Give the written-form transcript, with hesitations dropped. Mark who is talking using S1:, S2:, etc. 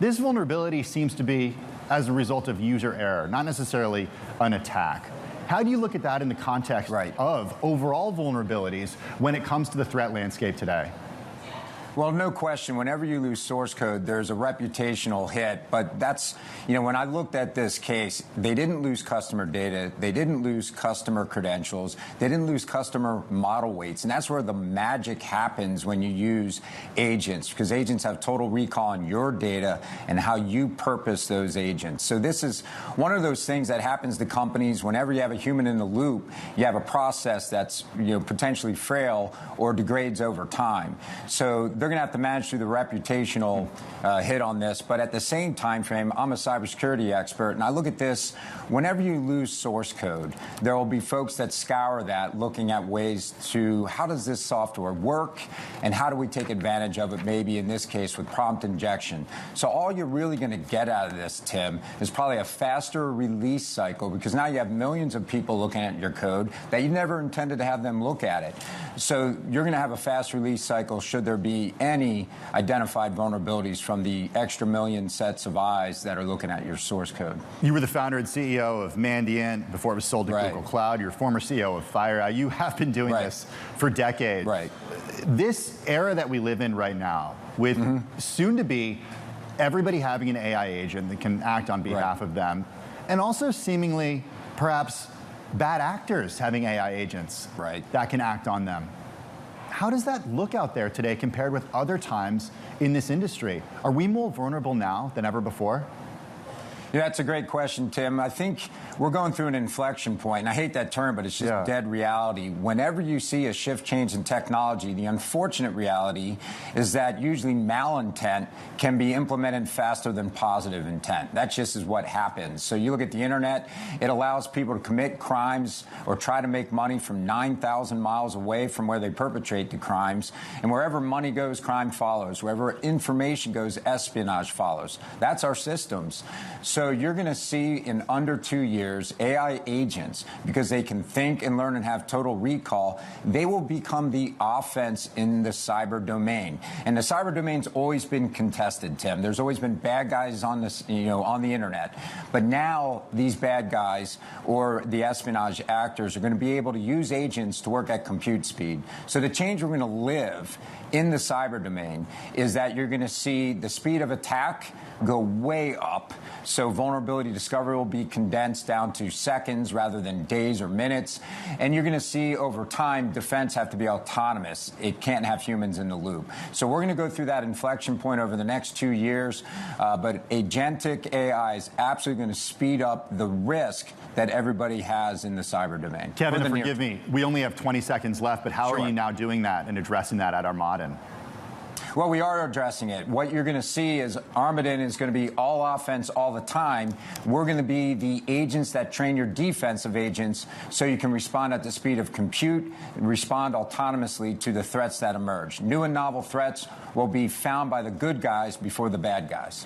S1: This vulnerability seems to be as a result of user error, not necessarily an attack. How do you look at that in the context of overall vulnerabilities when it comes to the threat landscape today?
S2: Well, no question, whenever you lose source code, there's a reputational hit. But that's, when I looked at this case, they didn't lose customer data. They didn't lose customer credentials. They didn't lose customer model weights. And that's where the magic happens when you use agents, because agents have total recall on your data and how you purpose those agents. So this is one of those things that happens to companies whenever you have a human in the loop. You have a process that's, potentially frail or degrades over time. So they're going to have to manage through the reputational hit on this. But at the same time frame, I'm a cybersecurity expert, and I look at this, whenever you lose source code, there will be folks that scour that looking at ways to, how does this software work, and how do we take advantage of it, maybe in this case with prompt injection. So all you're really going to get out of this, Tim, is probably a faster release cycle, because now you have millions of people looking at your code that you never intended to have them look at it. So you're going to have a fast release cycle should there be any identified vulnerabilities from the extra million sets of eyes that are looking at your source code.
S1: You were the founder and CEO of Mandia before it was sold to Google Cloud. You're former CEO of FireEye. You have been doing this for decades. This era that we live in right now, with soon to be everybody having an AI agent that can act on behalf of them, and also seemingly perhaps bad actors having AI agents that can act on them. How does that look out there today compared with other times in this industry? Are we more vulnerable now than ever before?
S2: Yeah, that's a great question, Tim. I think we're going through an inflection point, and I hate that term, but it's just dead reality. Whenever you see a shift change in technology, the unfortunate reality is that usually malintent can be implemented faster than positive intent. That just is what happens. So you look at the internet, it allows people to commit crimes or try to make money from 9,000 miles away from where they perpetrate the crimes. And wherever money goes, crime follows. Wherever information goes, espionage follows. That's our systems. So you're going to see in under 2 years, AI agents, because they can think and learn and have total recall, they will become the offense in the cyber domain. And the cyber domain's always been contested, Tim. There's always been bad guys on this, on the internet. But now these bad guys or the espionage actors are going to be able to use agents to work at compute speed. So the change we're going to live in the cyber domain is that you're going to see the speed of attack go way up. So vulnerability discovery will be condensed down to seconds rather than days or minutes. And you're going to see over time defense have to be autonomous. It can't have humans in the loop. So we're going to go through that inflection point over the next 2 years. But agentic AI is absolutely going to speed up the risk that everybody has in the cyber domain.
S1: Kevin, forgive me, we only have 20 seconds left, but how are you now doing that and addressing that at Armadin?
S2: Well, we are addressing it. What you're going to see is Armadin is going to be all offense all the time. We're going to be the agents that train your defensive agents so you can respond at the speed of compute and respond autonomously to the threats that emerge. New and novel threats will be found by the good guys before the bad guys.